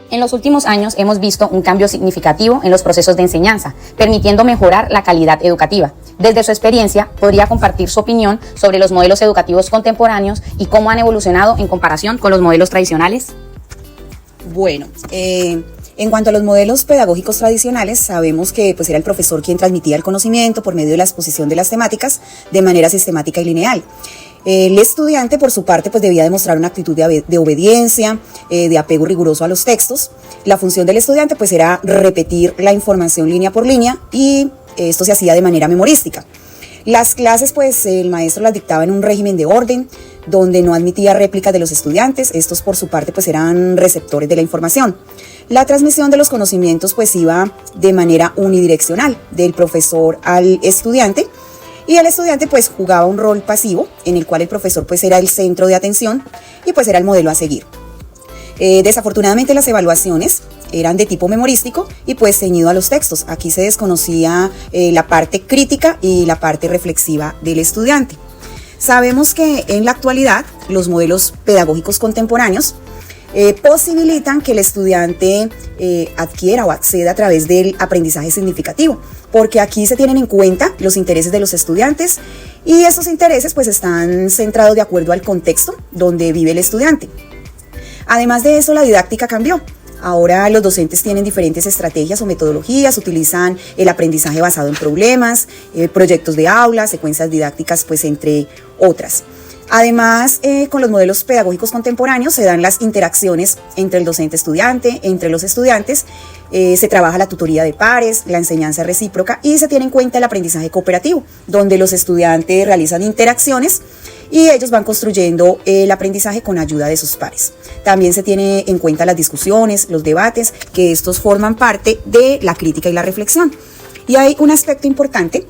En los últimos años hemos visto un cambio significativo en los procesos de enseñanza, permitiendo mejorar la calidad educativa. Desde su experiencia, podría compartir su opinión sobre los modelos educativos contemporáneos y cómo han evolucionado en comparación con los modelos tradicionales. Bueno, en cuanto a los modelos pedagógicos tradicionales, sabemos que pues, era el profesor quien transmitía el conocimiento por medio de la exposición de las temáticas de manera sistemática y lineal. El estudiante, por su parte, pues debía demostrar una actitud de obediencia, de apego riguroso a los textos. La función del estudiante pues era repetir la información línea por línea y esto se hacía de manera memorística. Las clases pues el maestro las dictaba en un régimen de orden, donde no admitía réplicas de los estudiantes. Estos por su parte pues eran receptores de la información. La transmisión de los conocimientos pues iba de manera unidireccional, del profesor al estudiante, y el estudiante pues jugaba un rol pasivo en el cual el profesor pues era el centro de atención y pues era el modelo a seguir. Desafortunadamente las evaluaciones eran de tipo memorístico y pues ceñido a los textos. Aquí se desconocía la parte crítica y la parte reflexiva del estudiante. Sabemos que en la actualidad los modelos pedagógicos contemporáneos posibilitan que el estudiante adquiera o acceda a través del aprendizaje significativo, porque aquí se tienen en cuenta los intereses de los estudiantes y esos intereses pues están centrados de acuerdo al contexto donde vive el estudiante. Además de eso, la didáctica cambió. Ahora los docentes tienen diferentes estrategias o metodologías, utilizan el aprendizaje basado en problemas, proyectos de aula, secuencias didácticas, pues entre otras. Además, con los modelos pedagógicos contemporáneos se dan las interacciones entre el docente-estudiante, entre los estudiantes, se trabaja la tutoría de pares, la enseñanza recíproca y se tiene en cuenta el aprendizaje cooperativo, donde los estudiantes realizan interacciones y ellos van construyendo el aprendizaje con ayuda de sus pares. También se tiene en cuenta las discusiones, los debates, que estos forman parte de la crítica y la reflexión. Y hay un aspecto importante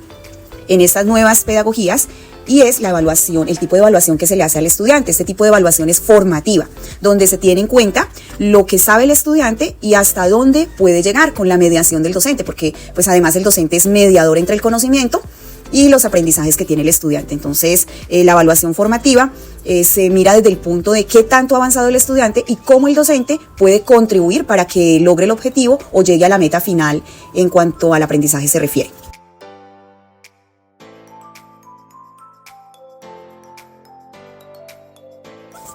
en estas nuevas pedagogías y es la evaluación, el tipo de evaluación que se le hace al estudiante. Este tipo de evaluación es formativa, donde se tiene en cuenta lo que sabe el estudiante y hasta dónde puede llegar con la mediación del docente, porque pues además el docente es mediador entre el conocimiento y los aprendizajes que tiene el estudiante. Entonces, la evaluación formativa se mira desde el punto de qué tanto ha avanzado el estudiante y cómo el docente puede contribuir para que logre el objetivo o llegue a la meta final en cuanto al aprendizaje se refiere.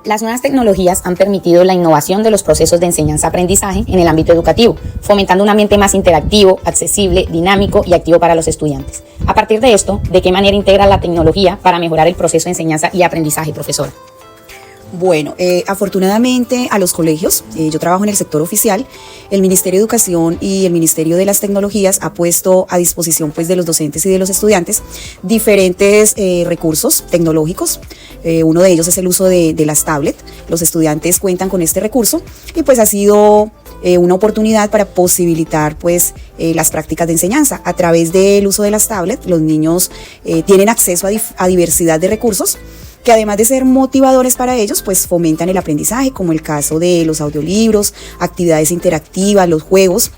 Las nuevas tecnologías han permitido la innovación de los procesos de enseñanza-aprendizaje en el ámbito educativo, fomentando un ambiente más interactivo, accesible, dinámico y activo para los estudiantes. A partir de esto, ¿de qué manera integra la tecnología para mejorar el proceso de enseñanza y aprendizaje, profesora? Bueno, afortunadamente a los colegios, yo trabajo en el sector oficial, el Ministerio de Educación y el Ministerio de las Tecnologías ha puesto a disposición pues, de los docentes y de los estudiantes diferentes recursos tecnológicos. Uno de ellos es el uso de las tablets. Los estudiantes cuentan con este recurso y pues ha sido una oportunidad para posibilitar pues las prácticas de enseñanza. A través del uso de las tablets, los niños tienen acceso a diversidad de recursos que además de ser motivadores para ellos, pues fomentan el aprendizaje, como el caso de los audiolibros, actividades interactivas, los juegos.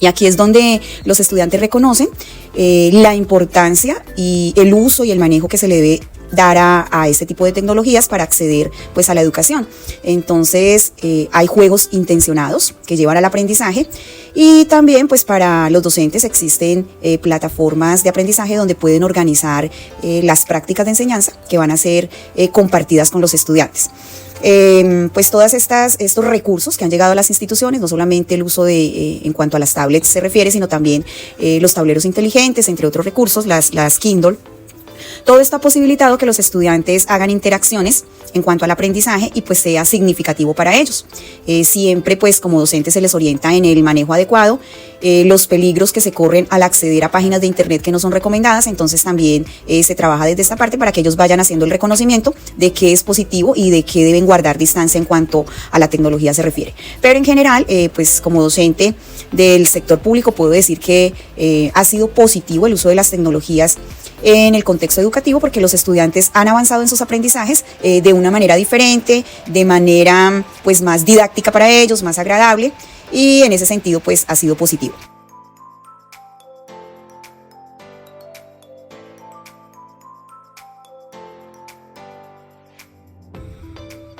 Y aquí es donde los estudiantes reconocen la importancia y el uso y el manejo que se le debe dar a este tipo de tecnologías para acceder pues a la educación. Entonces hay juegos intencionados que llevan al aprendizaje y también pues para los docentes existen plataformas de aprendizaje donde pueden organizar las prácticas de enseñanza que van a ser compartidas con los estudiantes. Pues todos estos recursos que han llegado a las instituciones, no solamente el uso en cuanto a las tablets se refiere, sino también los tableros inteligentes, entre otros recursos, las Kindle. Todo esto ha posibilitado que los estudiantes hagan interacciones en cuanto al aprendizaje y pues sea significativo para ellos. Siempre pues como docentes se les orienta en el manejo adecuado, los peligros que se corren al acceder a páginas de internet que no son recomendadas, entonces también se trabaja desde esta parte para que ellos vayan haciendo el reconocimiento de qué es positivo y de qué deben guardar distancia en cuanto a la tecnología se refiere. Pero en general, pues como docente del sector público puedo decir que ha sido positivo el uso de las tecnologías en el contexto educativo porque los estudiantes han avanzado en sus aprendizajes de una manera diferente, de manera pues más didáctica para ellos, más agradable y en ese sentido pues ha sido positivo.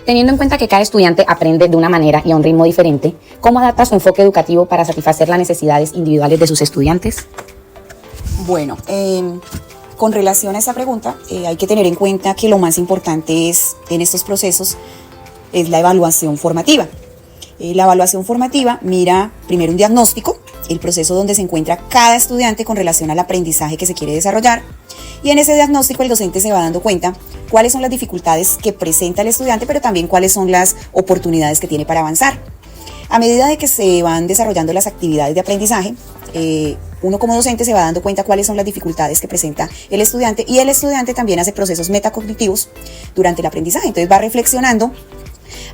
Teniendo en cuenta que cada estudiante aprende de una manera y a un ritmo diferente, ¿cómo adapta su enfoque educativo para satisfacer las necesidades individuales de sus estudiantes? Bueno, con relación a esta pregunta, hay que tener en cuenta que lo más importante en estos procesos es la evaluación formativa. La evaluación formativa mira primero un diagnóstico, el proceso donde se encuentra cada estudiante con relación al aprendizaje que se quiere desarrollar, y en ese diagnóstico el docente se va dando cuenta cuáles son las dificultades que presenta el estudiante, pero también cuáles son las oportunidades que tiene para avanzar. A medida de que se van desarrollando las actividades de aprendizaje, uno como docente se va dando cuenta cuáles son las dificultades que presenta el estudiante, y el estudiante también hace procesos metacognitivos durante el aprendizaje. Entonces va reflexionando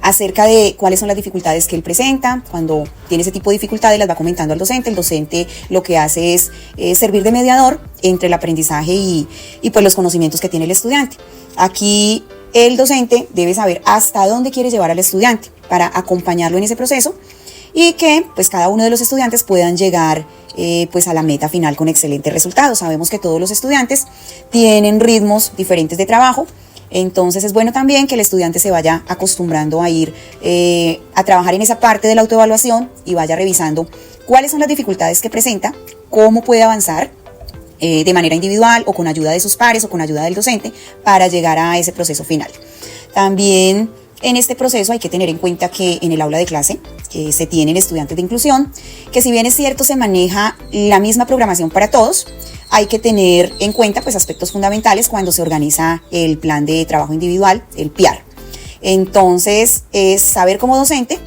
acerca de cuáles son las dificultades que él presenta. Cuando tiene ese tipo de dificultades las va comentando al docente. El docente lo que hace es servir de mediador entre el aprendizaje y pues los conocimientos que tiene el estudiante. Aquí el docente debe saber hasta dónde quiere llevar al estudiante para acompañarlo en ese proceso y que pues cada uno de los estudiantes puedan llegar pues a la meta final con excelentes resultados. Sabemos que todos los estudiantes tienen ritmos diferentes de trabajo. Entonces es bueno también que el estudiante se vaya acostumbrando a ir a trabajar en esa parte de la autoevaluación y vaya revisando cuáles son las dificultades que presenta, cómo puede avanzar de manera individual o con ayuda de sus pares o con ayuda del docente para llegar a ese proceso final. También en este proceso hay que tener en cuenta que en el aula de clase se tienen estudiantes de inclusión, que si bien es cierto se maneja la misma programación para todos, hay que tener en cuenta pues aspectos fundamentales cuando se organiza el plan de trabajo individual, el PIAR. Entonces, es saber como docente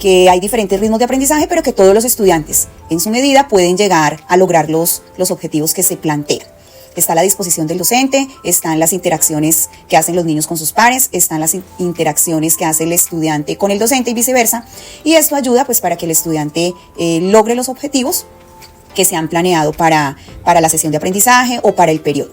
que hay diferentes ritmos de aprendizaje, pero que todos los estudiantes en su medida pueden llegar a lograr los objetivos que se plantean. Está a la disposición del docente, están las interacciones que hacen los niños con sus pares, están las interacciones que hace el estudiante con el docente y viceversa, y esto ayuda pues para que el estudiante logre los objetivos que se han planeado para la sesión de aprendizaje o para el periodo.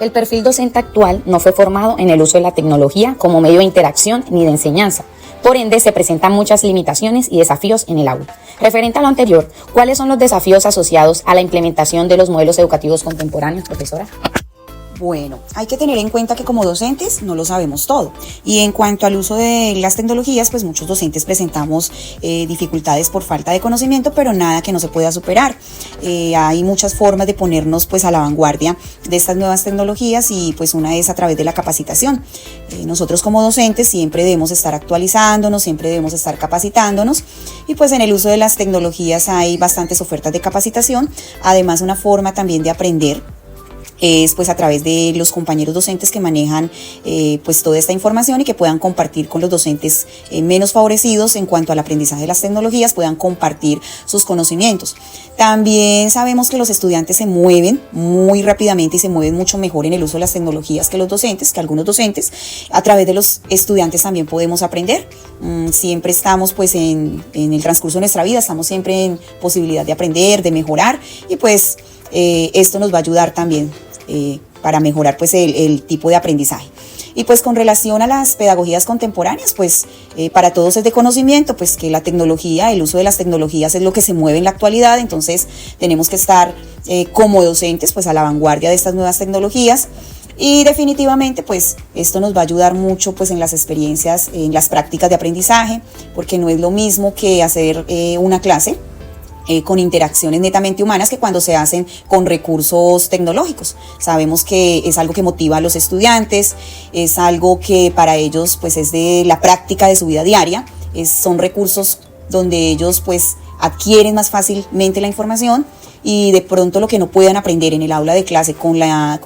El perfil docente actual no fue formado en el uso de la tecnología como medio de interacción ni de enseñanza. Por ende, se presentan muchas limitaciones y desafíos en el aula. Referente a lo anterior, ¿cuáles son los desafíos asociados a la implementación de los modelos educativos contemporáneos, profesora? Bueno, hay que tener en cuenta que como docentes no lo sabemos todo, y en cuanto al uso de las tecnologías, pues muchos docentes presentamos dificultades por falta de conocimiento, pero nada que no se pueda superar. Hay muchas formas de ponernos pues a la vanguardia de estas nuevas tecnologías, y pues una es a través de la capacitación. Nosotros como docentes siempre debemos estar actualizándonos, siempre debemos estar capacitándonos, y pues en el uso de las tecnologías hay bastantes ofertas de capacitación. Además, una forma también de aprender es pues a través de los compañeros docentes que manejan pues toda esta información y que puedan compartir con los docentes menos favorecidos en cuanto al aprendizaje de las tecnologías, puedan compartir sus conocimientos. También sabemos que los estudiantes se mueven muy rápidamente y se mueven mucho mejor en el uso de las tecnologías que los docentes, que algunos docentes. A través de los estudiantes también podemos aprender. Siempre estamos pues en el transcurso de nuestra vida, estamos siempre en posibilidad de aprender, de mejorar, y pues esto nos va a ayudar también para mejorar pues el tipo de aprendizaje. Y pues con relación a las pedagogías contemporáneas, pues para todos es de conocimiento pues que la tecnología, el uso de las tecnologías es lo que se mueve en la actualidad. Entonces tenemos que estar como docentes pues a la vanguardia de estas nuevas tecnologías, y definitivamente pues esto nos va a ayudar mucho pues en las experiencias, en las prácticas de aprendizaje, porque no es lo mismo que hacer una clase con interacciones netamente humanas que cuando se hacen con recursos tecnológicos. Sabemos que es algo que motiva a los estudiantes, es algo que para ellos pues es de la práctica de su vida diaria, son recursos donde ellos pues adquieren más fácilmente la información, y de pronto lo que no puedan aprender en el aula de clase con la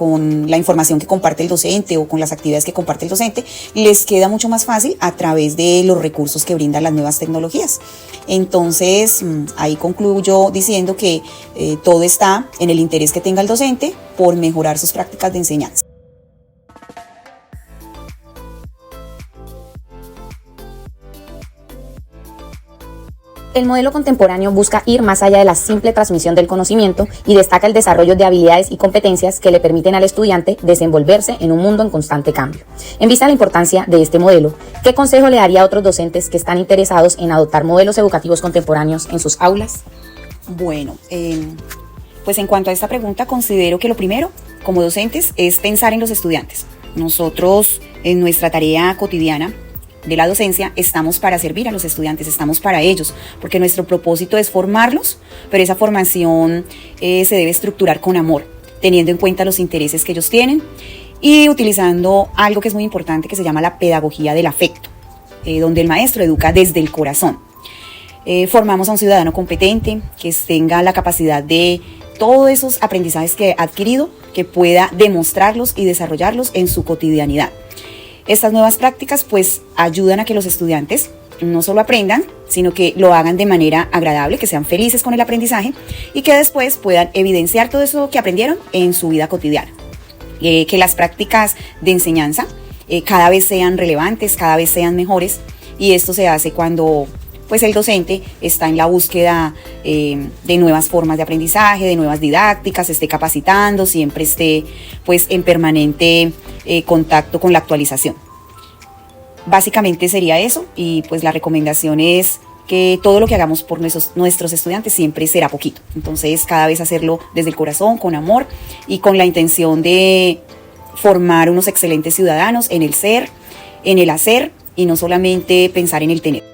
información que comparte el docente o con las actividades que comparte el docente, les queda mucho más fácil a través de los recursos que brindan las nuevas tecnologías. Entonces, ahí concluyo diciendo que todo está en el interés que tenga el docente por mejorar sus prácticas de enseñanza. El modelo contemporáneo busca ir más allá de la simple transmisión del conocimiento y destaca el desarrollo de habilidades y competencias que le permiten al estudiante desenvolverse en un mundo en constante cambio. En vista de la importancia de este modelo, ¿qué consejo le daría a otros docentes que están interesados en adoptar modelos educativos contemporáneos en sus aulas? Bueno, pues en cuanto a esta pregunta, considero que lo primero, como docentes, es pensar en los estudiantes. Nosotros, en nuestra tarea cotidiana de la docencia, estamos para servir a los estudiantes, estamos para ellos, porque nuestro propósito es formarlos, pero esa formación se debe estructurar con amor, teniendo en cuenta los intereses que ellos tienen y utilizando algo que es muy importante, que se llama la pedagogía del afecto, donde el maestro educa desde el corazón. Formamos a un ciudadano competente, que tenga la capacidad de todos esos aprendizajes que ha adquirido, que pueda demostrarlos y desarrollarlos en su cotidianidad. Estas nuevas prácticas pues ayudan a que los estudiantes no solo aprendan, sino que lo hagan de manera agradable, que sean felices con el aprendizaje y que después puedan evidenciar todo eso que aprendieron en su vida cotidiana. Que las prácticas de enseñanza cada vez sean relevantes, cada vez sean mejores, y esto se hace cuando pues el docente está en la búsqueda de nuevas formas de aprendizaje, de nuevas didácticas, esté capacitando, siempre esté pues en permanente contacto con la actualización. Básicamente sería eso, y pues la recomendación es que todo lo que hagamos por nuestros estudiantes siempre será poquito. Entonces cada vez hacerlo desde el corazón, con amor y con la intención de formar unos excelentes ciudadanos en el ser, en el hacer y no solamente pensar en el tener.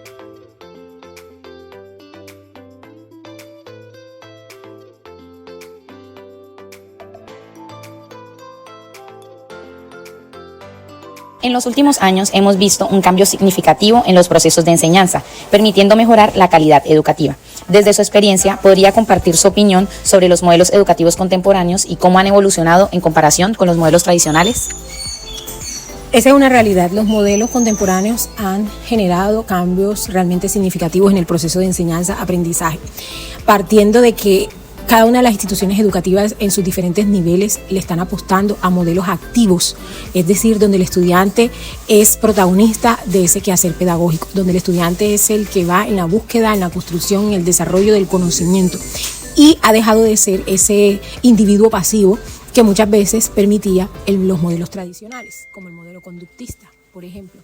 En los últimos años hemos visto un cambio significativo en los procesos de enseñanza, permitiendo mejorar la calidad educativa. Desde su experiencia, ¿podría compartir su opinión sobre los modelos educativos contemporáneos y cómo han evolucionado en comparación con los modelos tradicionales? Esa es una realidad. Los modelos contemporáneos han generado cambios realmente significativos en el proceso de enseñanza-aprendizaje, partiendo de que cada una de las instituciones educativas en sus diferentes niveles le están apostando a modelos activos, es decir, donde el estudiante es protagonista de ese quehacer pedagógico, donde el estudiante es el que va en la búsqueda, en la construcción, en el desarrollo del conocimiento, y ha dejado de ser ese individuo pasivo que muchas veces permitía los modelos tradicionales, como el modelo conductista, por ejemplo.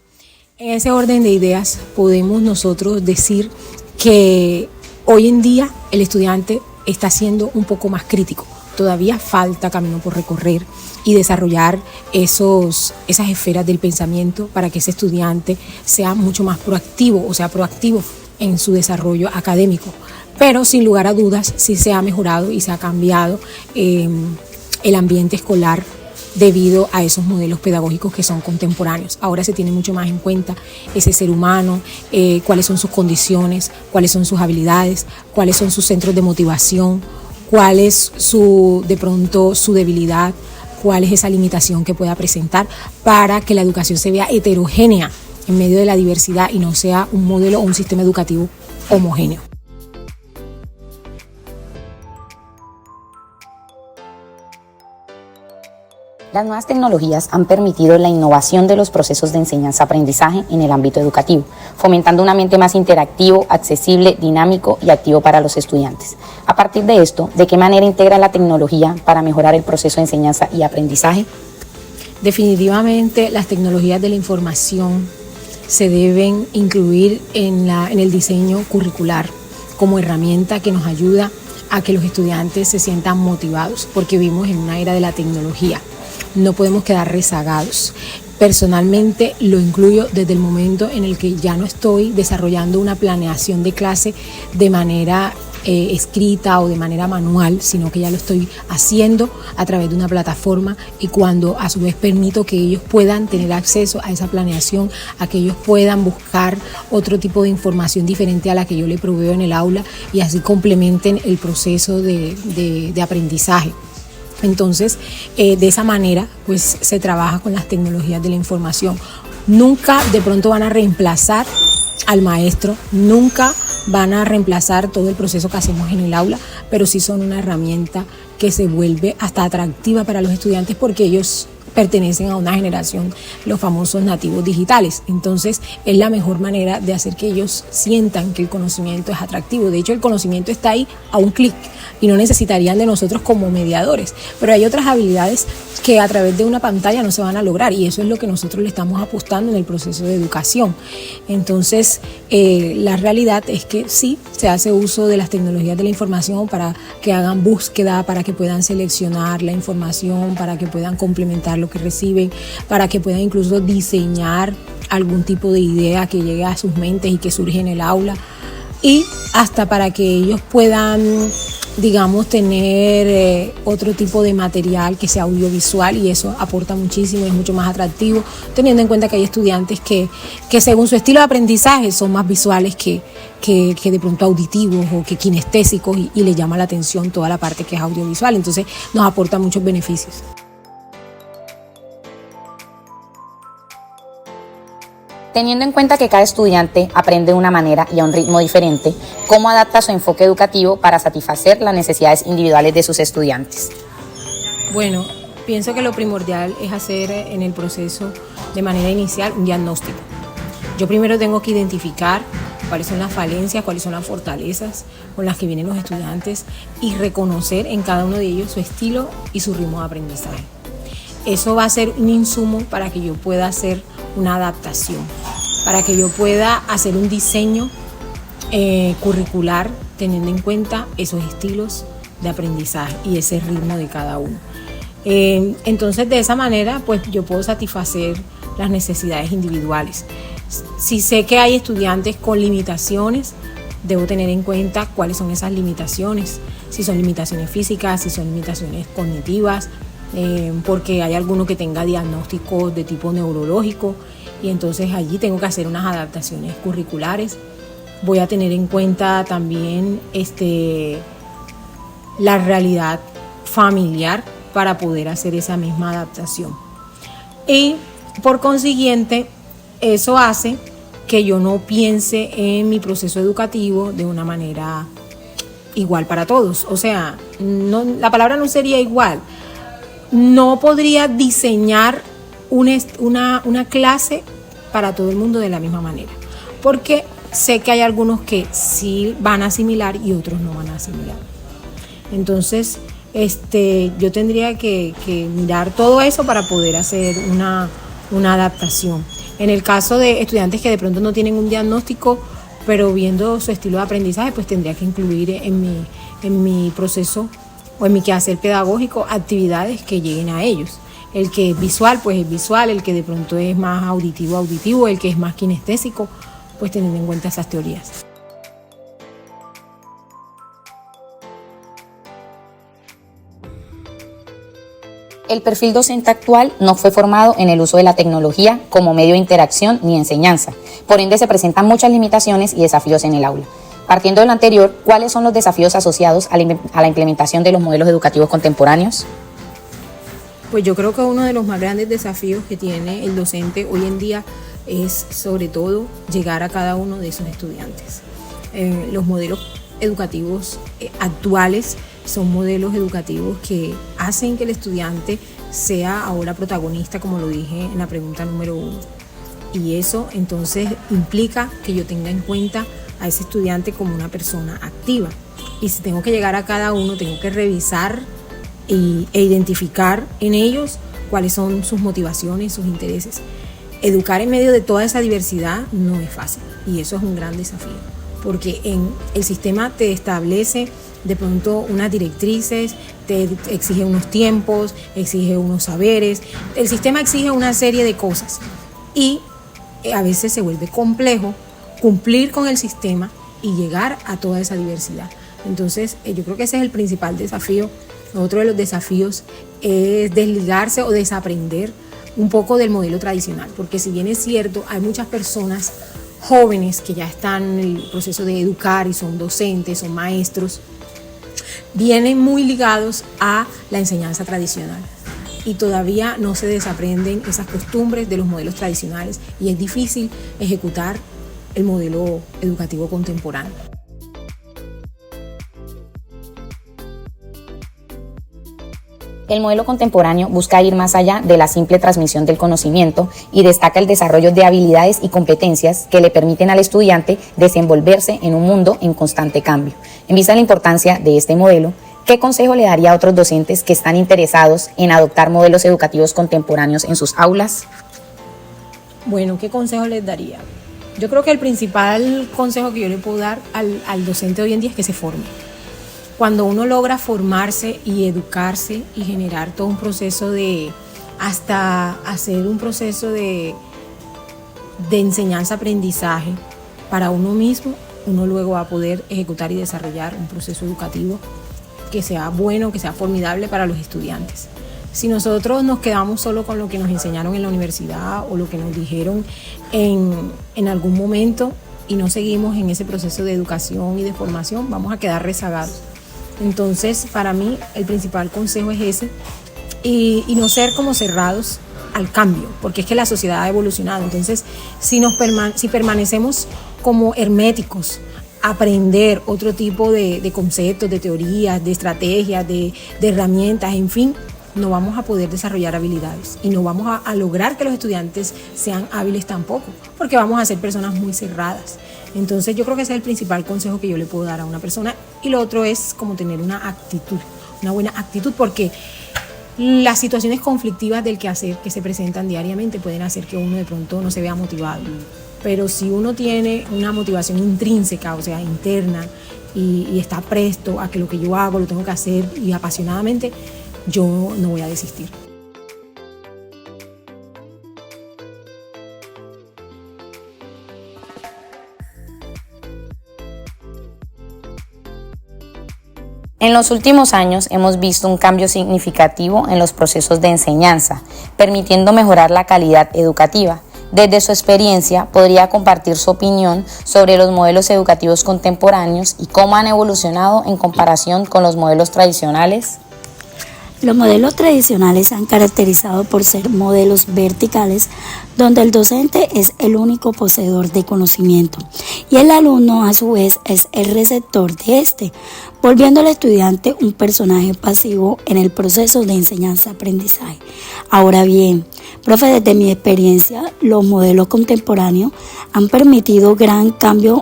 En ese orden de ideas podemos nosotros decir que hoy en día el estudiante está siendo un poco más crítico. Todavía falta camino por recorrer y desarrollar esas esferas del pensamiento para que ese estudiante sea mucho más proactivo, o sea, proactivo en su desarrollo académico. Pero sin lugar a dudas sí se ha mejorado y se ha cambiado el ambiente escolar debido a esos modelos pedagógicos que son contemporáneos. Ahora se tiene mucho más en cuenta ese ser humano, cuáles son sus condiciones, cuáles son sus habilidades, cuáles son sus centros de motivación, cuál es de pronto su debilidad, cuál es esa limitación que pueda presentar, para que la educación se vea heterogénea en medio de la diversidad y no sea un modelo o un sistema educativo homogéneo. Las nuevas tecnologías han permitido la innovación de los procesos de enseñanza-aprendizaje en el ámbito educativo, fomentando un ambiente más interactivo, accesible, dinámico y activo para los estudiantes. A partir de esto, ¿de qué manera integra la tecnología para mejorar el proceso de enseñanza y aprendizaje? Definitivamente las tecnologías de la información se deben incluir en el diseño curricular como herramienta que nos ayuda a que los estudiantes se sientan motivados, porque vivimos en una era de la tecnología. No podemos quedar rezagados. Personalmente lo incluyo desde el momento en el que ya no estoy desarrollando una planeación de clase de manera escrita o de manera manual, sino que ya lo estoy haciendo a través de una plataforma, y cuando a su vez permito que ellos puedan tener acceso a esa planeación, a que ellos puedan buscar otro tipo de información diferente a la que yo le proveo en el aula, y así complementen el proceso de aprendizaje. Entonces, de esa manera, pues se trabaja con las tecnologías de la información. Nunca de pronto van a reemplazar al maestro, nunca van a reemplazar todo el proceso que hacemos en el aula, pero sí son una herramienta que se vuelve hasta atractiva para los estudiantes, porque ellos pertenecen a una generación, los famosos nativos digitales. Entonces es la mejor manera de hacer que ellos sientan que el conocimiento es atractivo. De hecho, el conocimiento está ahí a un clic y no necesitarían de nosotros como mediadores. Pero hay otras habilidades que a través de una pantalla no se van a lograr, y eso es lo que nosotros le estamos apostando en el proceso de educación. Entonces, la realidad es que sí, se hace uso de las tecnologías de la información para que hagan búsqueda, para que puedan seleccionar la información, para que puedan complementar lo que reciben, para que puedan incluso diseñar algún tipo de idea que llegue a sus mentes y que surge en el aula, y hasta para que ellos puedan, digamos, tener otro tipo de material que sea audiovisual, y eso aporta muchísimo, es mucho más atractivo, teniendo en cuenta que hay estudiantes que según su estilo de aprendizaje son más visuales que de pronto auditivos o que kinestésicos, y les llama la atención toda la parte que es audiovisual. Entonces nos aporta muchos beneficios. Teniendo en cuenta que cada estudiante aprende de una manera y a un ritmo diferente, ¿cómo adapta su enfoque educativo para satisfacer las necesidades individuales de sus estudiantes? Bueno, pienso que lo primordial es hacer en el proceso de manera inicial un diagnóstico. Yo primero tengo que identificar cuáles son las falencias, cuáles son las fortalezas con las que vienen los estudiantes, y reconocer en cada uno de ellos su estilo y su ritmo de aprendizaje. Eso va a ser un insumo para que yo pueda hacer una adaptación, para que yo pueda hacer un diseño curricular teniendo en cuenta esos estilos de aprendizaje y ese ritmo de cada uno. Entonces, de esa manera, pues yo puedo satisfacer las necesidades individuales. Si sé que hay estudiantes con limitaciones, debo tener en cuenta cuáles son esas limitaciones, si son limitaciones físicas, si son limitaciones cognitivas, porque hay alguno que tenga diagnósticos de tipo neurológico, y entonces allí tengo que hacer unas adaptaciones curriculares. Voy a tener en cuenta también la realidad familiar para poder hacer esa misma adaptación. Y por consiguiente, eso hace que yo no piense en mi proceso educativo de una manera igual para todos. O sea, la palabra no sería igual. No podría diseñar una clase para todo el mundo de la misma manera, porque sé que hay algunos que sí van a asimilar y otros no van a asimilar. Entonces, yo tendría que mirar todo eso para poder hacer una adaptación. En el caso de estudiantes que de pronto no tienen un diagnóstico, pero viendo su estilo de aprendizaje, pues tendría que incluir en mi proceso o en mi quehacer pedagógico actividades que lleguen a ellos. El que es visual, pues es visual; el que de pronto es más auditivo, auditivo; el que es más kinestésico, pues teniendo en cuenta esas teorías. El perfil docente actual no fue formado en el uso de la tecnología como medio de interacción ni enseñanza, por ende se presentan muchas limitaciones y desafíos en el aula. Partiendo de lo anterior, ¿cuáles son los desafíos asociados a la implementación de los modelos educativos contemporáneos? Pues yo creo que uno de los más grandes desafíos que tiene el docente hoy en día es, sobre todo, llegar a cada uno de esos estudiantes. Los modelos educativos actuales son modelos educativos que hacen que el estudiante sea ahora protagonista, como lo dije en la pregunta número 1. Y eso entonces implica que yo tenga en cuenta a ese estudiante como una persona activa. Y si tengo que llegar a cada uno, tengo que revisar e identificar en ellos cuáles son sus motivaciones, sus intereses. Educar en medio de toda esa diversidad no es fácil, y eso es un gran desafío, porque el sistema te establece de pronto unas directrices, te exige unos tiempos, exige unos saberes, el sistema exige una serie de cosas, y a veces se vuelve complejo cumplir con el sistema y llegar a toda esa diversidad. Entonces, yo creo que ese es el principal desafío. Otro de los desafíos es desligarse o desaprender un poco del modelo tradicional, porque si bien es cierto, hay muchas personas jóvenes que ya están en el proceso de educar y son docentes, son maestros, vienen muy ligados a la enseñanza tradicional y todavía no se desaprenden esas costumbres de los modelos tradicionales, y es difícil ejecutar el modelo educativo contemporáneo. El modelo contemporáneo busca ir más allá de la simple transmisión del conocimiento y destaca el desarrollo de habilidades y competencias que le permiten al estudiante desenvolverse en un mundo en constante cambio. En vista de la importancia de este modelo, ¿qué consejo le daría a otros docentes que están interesados en adoptar modelos educativos contemporáneos en sus aulas? Bueno, ¿qué consejo les daría? Yo creo que el principal consejo que yo le puedo dar al docente hoy en día es que se forme. Cuando uno logra formarse y educarse y generar todo un proceso hasta hacer un proceso de enseñanza-aprendizaje para uno mismo, uno luego va a poder ejecutar y desarrollar un proceso educativo que sea bueno, que sea formidable para los estudiantes. Si nosotros nos quedamos solo con lo que nos enseñaron en la universidad o lo que nos dijeron en algún momento y no seguimos en ese proceso de educación y de formación, vamos a quedar rezagados. Entonces, para mí, el principal consejo es ese y no ser como cerrados al cambio, porque es que la sociedad ha evolucionado. Entonces, si permanecemos como herméticos, aprender otro tipo de conceptos, de teorías, de estrategias, de herramientas, en fin, no vamos a poder desarrollar habilidades y no vamos a lograr que los estudiantes sean hábiles tampoco, porque vamos a ser personas muy cerradas. Entonces yo creo que ese es el principal consejo que yo le puedo dar a una persona, y lo otro es como tener una buena actitud, porque las situaciones conflictivas del quehacer que se presentan diariamente pueden hacer que uno de pronto no se vea motivado, pero si uno tiene una motivación intrínseca, o sea, interna, y está presto a que lo que yo hago lo tengo que hacer y apasionadamente, yo no voy a desistir. En los últimos años hemos visto un cambio significativo en los procesos de enseñanza, permitiendo mejorar la calidad educativa. Desde su experiencia, ¿podría compartir su opinión sobre los modelos educativos contemporáneos y cómo han evolucionado en comparación con los modelos tradicionales? Los modelos tradicionales se han caracterizado por ser modelos verticales, donde el docente es el único poseedor de conocimiento y el alumno a su vez es el receptor de este, volviendo al estudiante un personaje pasivo en el proceso de enseñanza-aprendizaje. Ahora bien, profe, desde mi experiencia, los modelos contemporáneos han permitido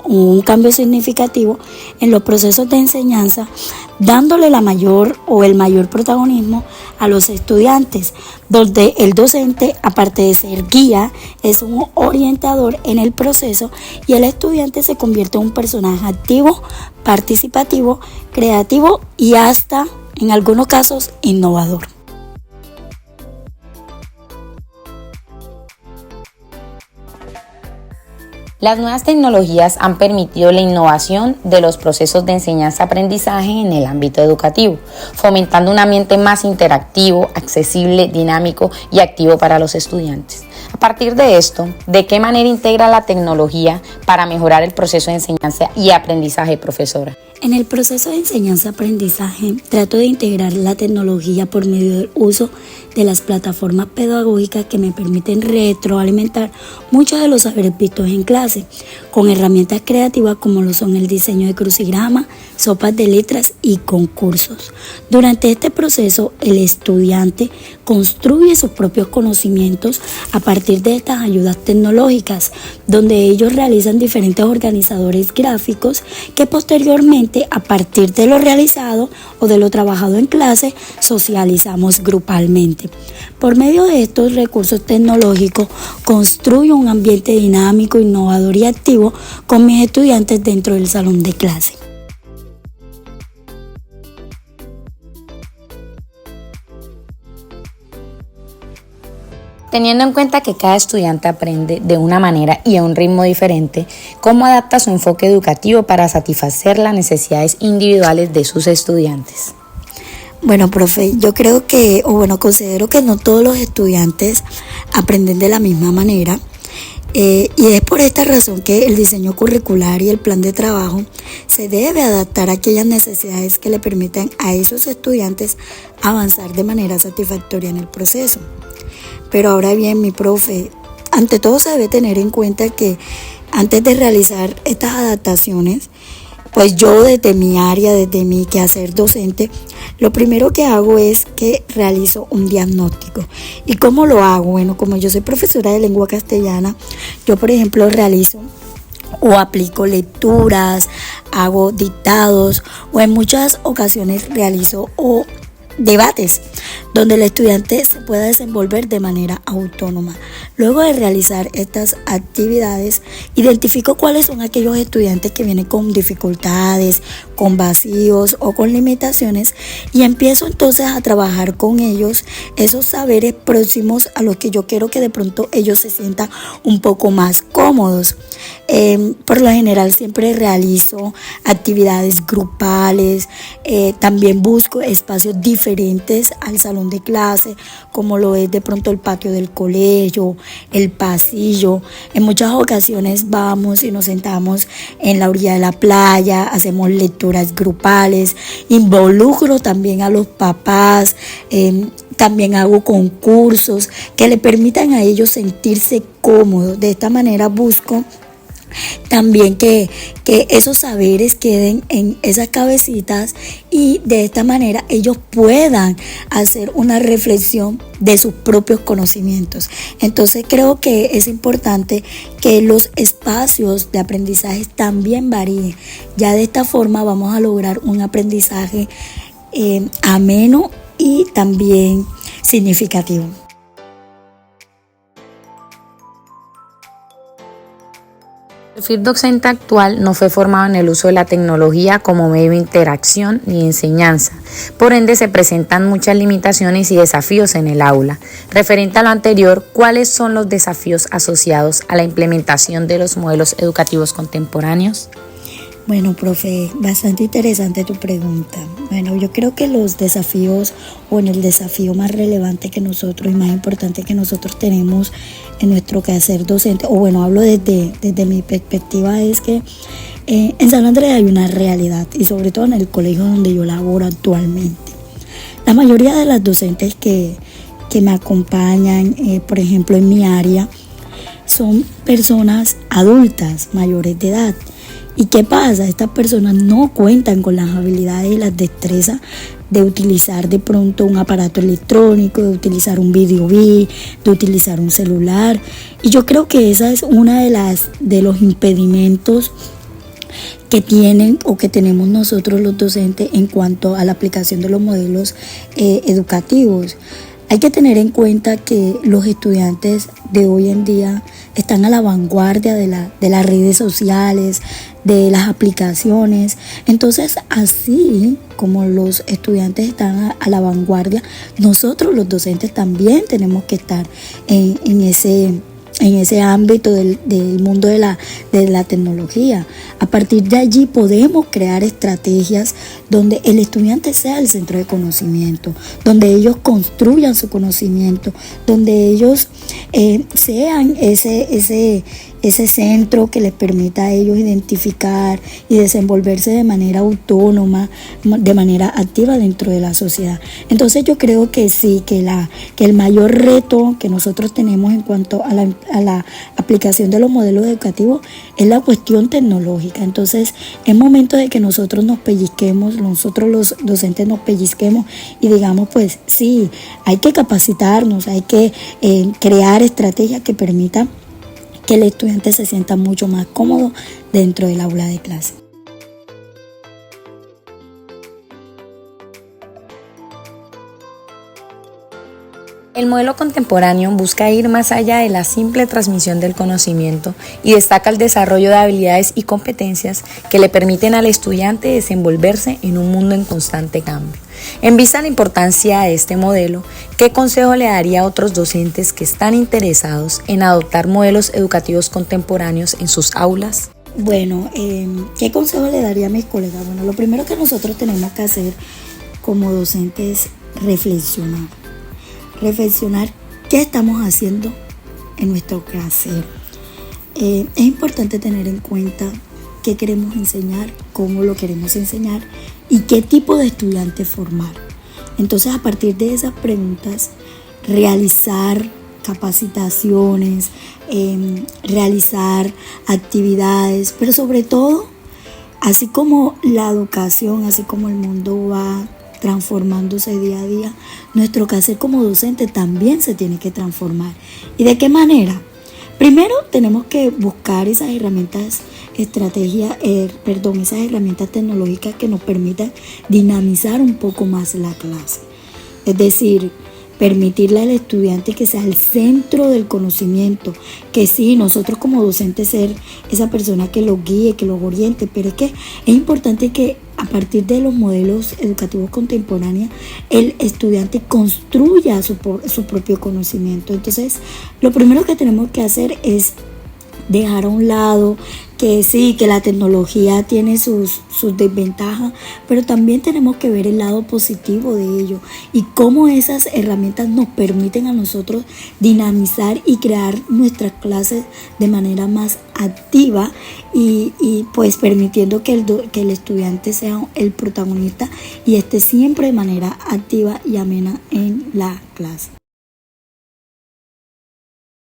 un cambio significativo en los procesos de enseñanza, dándole el mayor protagonismo a los estudiantes, donde el docente, aparte de ser guía, es un orientador en el proceso y el estudiante se convierte en un personaje activo, participativo, creativo y hasta, en algunos casos, innovador. Las nuevas tecnologías han permitido la innovación de los procesos de enseñanza-aprendizaje en el ámbito educativo, fomentando un ambiente más interactivo, accesible, dinámico y activo para los estudiantes. A partir de esto, ¿de qué manera integra la tecnología para mejorar el proceso de enseñanza y aprendizaje, profesora? En el proceso de enseñanza-aprendizaje trato de integrar la tecnología por medio del uso de las plataformas pedagógicas que me permiten retroalimentar muchos de los saberes vistos en clase, con herramientas creativas como lo son el diseño de crucigramas, sopas de letras y concursos. Durante este proceso, el estudiante construye sus propios conocimientos a partir de estas ayudas tecnológicas, donde ellos realizan diferentes organizadores gráficos que posteriormente, a partir de lo realizado o de lo trabajado en clase, socializamos grupalmente. Por medio de estos recursos tecnológicos, construyo un ambiente dinámico, innovador y activo con mis estudiantes dentro del salón de clase. Teniendo en cuenta que cada estudiante aprende de una manera y a un ritmo diferente, ¿cómo adapta su enfoque educativo para satisfacer las necesidades individuales de sus estudiantes? Bueno, profe, considero que no todos los estudiantes aprenden de la misma manera. Y es por esta razón que el diseño curricular y el plan de trabajo se debe adaptar a aquellas necesidades que le permitan a esos estudiantes avanzar de manera satisfactoria en el proceso. Pero ahora bien, mi profe, ante todo se debe tener en cuenta que antes de realizar estas adaptaciones, Pues yo desde mi área, desde mi quehacer docente, lo primero que hago es que realizo un diagnóstico. ¿Y cómo lo hago? Bueno, como yo soy profesora de lengua castellana, yo por ejemplo realizo o aplico lecturas, hago dictados o en muchas ocasiones realizo debates donde el estudiante se pueda desenvolver de manera autónoma. Luego de realizar estas actividades, identifico cuáles son aquellos estudiantes que vienen con dificultades, con vacíos o con limitaciones y empiezo entonces a trabajar con ellos esos saberes próximos a los que yo quiero que de pronto ellos se sientan un poco más cómodos. Por lo general siempre realizo actividades grupales, también busco espacios diferentes al salón de clase, como lo es de pronto el patio del colegio, el pasillo. En muchas ocasiones vamos y nos sentamos en la orilla de la playa, hacemos lecturas grupales, involucro también a los papás, también hago concursos que le permitan a ellos sentirse cómodos. De esta manera busco también que esos saberes queden en esas cabecitas y de esta manera ellos puedan hacer una reflexión de sus propios conocimientos. Entonces creo que es importante que los espacios de aprendizaje también varíen. Ya de esta forma vamos a lograr un aprendizaje ameno y también significativo. El perfil docente actual no fue formado en el uso de la tecnología como medio de interacción ni enseñanza. Por ende, se presentan muchas limitaciones y desafíos en el aula. Referente a lo anterior, ¿cuáles son los desafíos asociados a la implementación de los modelos educativos contemporáneos? Bueno, profe, bastante interesante tu pregunta. Bueno, yo creo que los desafíos el desafío más relevante que nosotros y más importante que nosotros tenemos en nuestro quehacer docente, hablo desde mi perspectiva, es que en San Andrés hay una realidad y sobre todo en el colegio donde yo laboro actualmente. La mayoría de las docentes que me acompañan, por ejemplo en mi área, son personas adultas, mayores de edad. ¿Y qué pasa? Estas personas no cuentan con las habilidades y las destrezas de utilizar de pronto un aparato electrónico, de utilizar un videobee, de utilizar un celular. Y yo creo que esa es una de los impedimentos que tienen o que tenemos nosotros los docentes en cuanto a la aplicación de los modelos educativos. Hay que tener en cuenta que los estudiantes de hoy en día están a la vanguardia de las redes sociales, de las aplicaciones. Entonces, así como los estudiantes están a la vanguardia, nosotros los docentes también tenemos que estar en ese ámbito del mundo de la tecnología. A partir de allí podemos crear estrategias donde el estudiante sea el centro de conocimiento, donde ellos construyan su conocimiento, donde ellos sean ese centro que les permita a ellos identificar y desenvolverse de manera autónoma, de manera activa dentro de la sociedad. Entonces yo creo que sí, que el mayor reto que nosotros tenemos en cuanto a la aplicación de los modelos educativos es la cuestión tecnológica. Entonces es momento de que nosotros nos pellizquemos, nosotros los docentes nos pellizquemos y digamos, pues sí, hay que capacitarnos, hay que crear estrategias que permitan que el estudiante se sienta mucho más cómodo dentro del aula de clase. El modelo contemporáneo busca ir más allá de la simple transmisión del conocimiento y destaca el desarrollo de habilidades y competencias que le permiten al estudiante desenvolverse en un mundo en constante cambio. En vista de la importancia de este modelo, ¿qué consejo le daría a otros docentes que están interesados en adoptar modelos educativos contemporáneos en sus aulas? Bueno, ¿qué consejo le daría a mis colegas? Bueno, lo primero que nosotros tenemos que hacer como docentes es reflexionar qué estamos haciendo en nuestro quehacer. Es importante tener en cuenta qué queremos enseñar, cómo lo queremos enseñar y qué tipo de estudiante formar. Entonces, a partir de esas preguntas, realizar capacitaciones, realizar actividades, pero sobre todo así como la educación, así como el mundo va transformándose día a día, nuestro quehacer como docente también se tiene que transformar. ¿Y de qué manera? Primero tenemos que buscar esas herramientas esas herramientas tecnológicas que nos permitan dinamizar un poco más la clase. Es decir, permitirle al estudiante que sea el centro del conocimiento, que sí, nosotros como docentes ser esa persona que los guíe, que los oriente, pero es que es importante que a partir de los modelos educativos contemporáneos, el estudiante construya su propio conocimiento. Entonces, lo primero que tenemos que hacer es dejar a un lado que sí, que la tecnología tiene sus desventajas, pero también tenemos que ver el lado positivo de ello y cómo esas herramientas nos permiten a nosotros dinamizar y crear nuestras clases de manera más activa y pues permitiendo que el estudiante sea el protagonista y esté siempre de manera activa y amena en la clase.